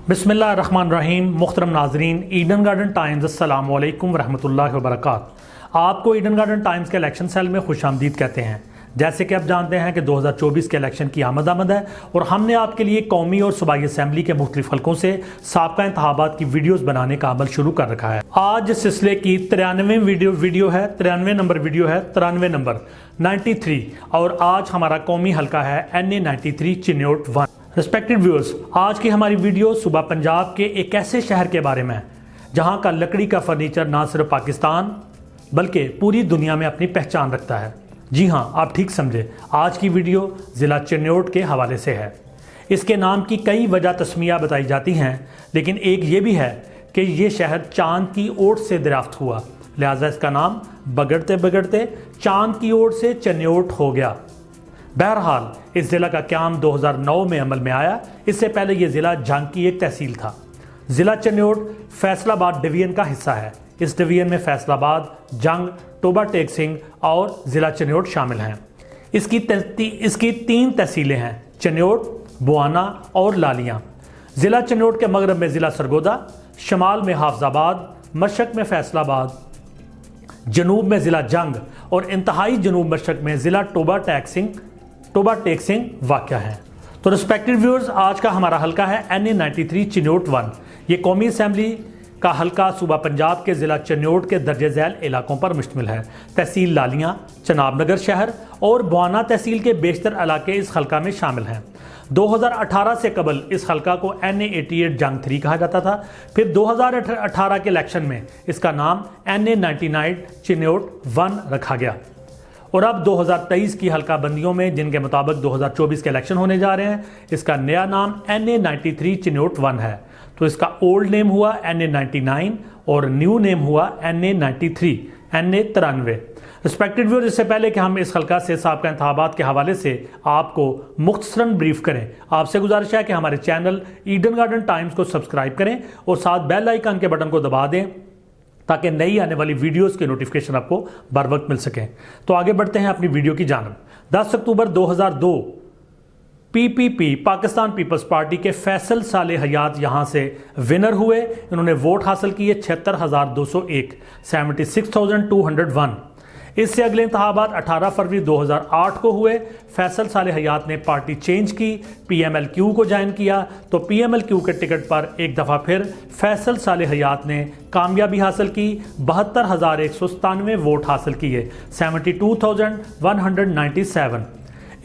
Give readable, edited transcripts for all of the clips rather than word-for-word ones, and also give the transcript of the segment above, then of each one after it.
बिस्मिल्लाहिर्रहमानिर्रहीम। मुहतरम नाजरीन, Eden garden times अस्सलाम वालेकुम रहमतुल्लाहि व बरकातहू। आपको ईडन गार्डन टाइम्स के इलेक्शन सेल में खुशामदीद कहते हैं। जैसे कि आप जानते हैं कि 2024 के इलेक्शन की आमद है और हमने आपके लिए कौमी और सूबाई असम्बली के मुख्तलिफ हल्कों से साबका इंतखाबात की वीडियोज़ बनाने का अमल शुरू कर रखा है। आज इस सिलसिले की 93 वीडियो है, 93 नंबर वीडियो है, 93 नंबर 93। और आज हमारा कौमी हल्का है NA 93 चिन्योट 1। रिस्पेक्टेड व्यूअर्स, आज की हमारी वीडियो सूबा पंजाब के एक ऐसे शहर के बारे में है जहां का लकड़ी का फर्नीचर ना सिर्फ पाकिस्तान बल्कि पूरी दुनिया में अपनी पहचान रखता है। जी हां, आप ठीक समझे, आज की वीडियो ज़िला चिन्योट के हवाले से है। इसके नाम की कई वजह तस्मिया बताई जाती हैं, लेकिन एक ये भी है कि ये शहर चांद की ओट से दरियाफ्त हुआ, लिहाजा इसका नाम बगड़ते बगड़ते चांद की ओट से चिन्योट हो गया। बहरहाल इस ज़िला का क़याम 2009 में अमल में आया। इससे पहले ये ज़िला जंग की एक तहसील था। ज़िला चिन्योट फैसलाबाद डिवीज़न का हिस्सा है। इस डिवीज़न में फैसलाबाद, जंग, टोबा टेक सिंह और ज़िला चिन्योट शामिल हैं। इसकी 3 तहसीलें हैं, चिन्योट, बुआना और लालियाँ। ज़िला चिन्योट के मगरब में ज़िला सरगोदा, शमाल में हाफजाबाद, मशरक़ में फैसलाबाद, जनूब में ज़िला जंग और इंतहाई जनूब मशरक़ में ज़िला टोबा टेक सिंह वाक़या है। तो रिस्पेक्टेड व्यूअर्स, आज का हमारा हल्का है NA 93 चिन्योट 1। ये कौमी असम्बली का हल्का सूबा पंजाब के ज़िला चिन्योट के दर्जे झैल इलाकों पर मुश्तमिल है। तहसील लालियाँ, चनाब नगर शहर और बुआना तहसील के बेशतर इलाके इस हल्का में शामिल हैं। 2018 से कबल इस हल्का को NA 88 जंग 3 कहा जाता था। फिर 2018 के इलेक्शन में इसका नाम NA 99 चिन्योट 1 रखा गया और अब 2023 की हल्का बंदियों में, जिनके मुताबिक 2024 के इलेक्शन होने जा रहे हैं, इसका नया नाम NA 93 चिन्योट 1 है। तो इसका ओल्ड नेम हुआ NA 99 और न्यू नेम हुआ NA 93, NA 93। रिस्पेक्टेड व्यूअर्स, इससे पहले कि हम इस हल्का से साबका इंतखाबात के हवाले से आपको मुख्तसरन ब्रीफ करें, आपसे गुजारिश है कि हमारे चैनल ईडन गार्डन टाइम्स को सब्सक्राइब करें और साथ बेल आइकन के बटन को दबा दें ताकि नई आने वाली वीडियोस के नोटिफिकेशन आपको बर वक्त मिल सकें। तो आगे बढ़ते हैं अपनी वीडियो की जानब। 10 अक्टूबर 2002 PPP पाकिस्तान पीपल्स पार्टी के फैसल साले हयात यहाँ से विनर हुए। इन्होंने वोट हासिल किए 76,201, 76,201। इससे अगले इंतखाबात 18 फरवरी 2008 को हुए। फैसल साले हयात ने पार्टी चेंज की, PMLQ को ज्वाइन किया। तो PMLQ के टिकट पर एक दफ़ा फिर फैसल साले हयात ने कामयाबी हासिल की, 72,197 वोट हासिल किए, 72,197।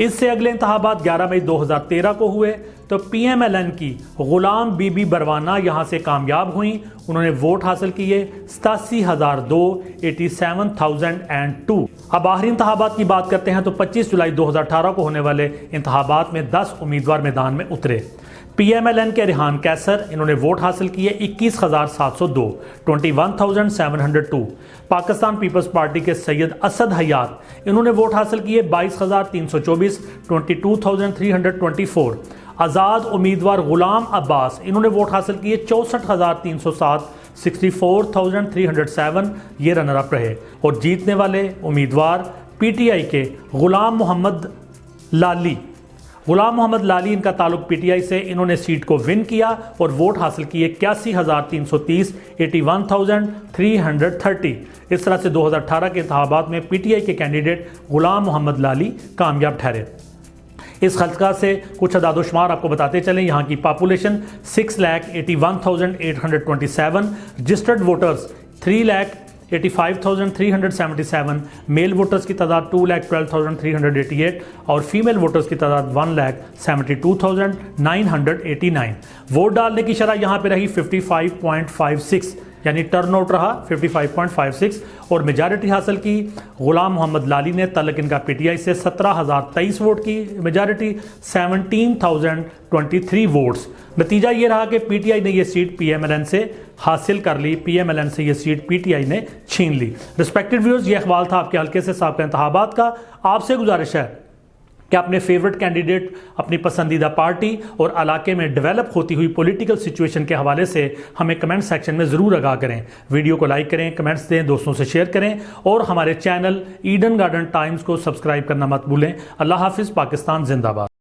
इससे अगले इंतखाबात 11 मई 2013 को हुए। तो PMLN की गुलाम बीबी बरवाना यहाँ से कामयाब हुई। उन्होंने वोट हासिल किए 87,002, 87,002। अब आखिरी इंतखाबात की बात करते हैं। तो 25 जुलाई 2018 को होने वाले इंतखाबात में 10 उम्मीदवार मैदान में उतरे। PMLN के रिहान कैसर, इन्होंने वोट हासिल किए 21,702, 21,702। पाकिस्तान पीपल्स पार्टी के सैयद असद हयात, इन्होंने वोट हासिल किए 22,324, 22,324। आज़ाद उम्मीदवार गुलाम अब्बास, इन्होंने वोट हासिल किए 64,307, 64,307। ये रनर अप रहे। और जीतने वाले उम्मीदवार PTI के गुलाम मोहम्मद लाली, इनका ताल्लुक PTI से, इन्होंने सीट को विन किया और वोट हासिल किए 81,330, 81,330। इस तरह से 2018 के इंतखाबात में PTI के कैंडिडेट गुलाम मोहम्मद लाली कामयाब ठहरे। इस हल्का से कुछ अदादोशुमार आपको बताते चलें। यहाँ की population 6,81,827, registered voters 3,85,377, male voters की तादाद 2,12,388 और फीमेल वोटर्स की तादाद 1,72,989। वोट डालने की शरह यहाँ पे रही 55.56, यानी टर्नआउट रहा 55.56 और मेजॉरिटी हासिल की। गुलाम मोहम्मद लाली ने तलक इनका PTI से 17,023 वोट की मेजॉरिटी, 17,023 वोट्स। नतीजा ये रहा कि PTI ने ये सीट PMLN से हासिल कर ली, PMLN से ये सीट PTI ने छीन ली। रिस्पेक्टेड व्यूअर्स, ये अखबार था आपके हल्के से साबका इंतखाबात का। आपसे गुजारिश है कि अपने फेवरेट कैंडिडेट, अपनी पसंदीदा पार्टी और इलाके में डेवलप होती हुई पॉलिटिकल सिचुएशन के हवाले से हमें कमेंट सेक्शन में ज़रूर आगाह करें। वीडियो को लाइक करें, कमेंट्स दें, दोस्तों से शेयर करें और हमारे चैनल ईडन गार्डन टाइम्स को सब्सक्राइब करना मत भूलें। अल्लाह हाफिज़। पाकिस्तान जिंदाबाद।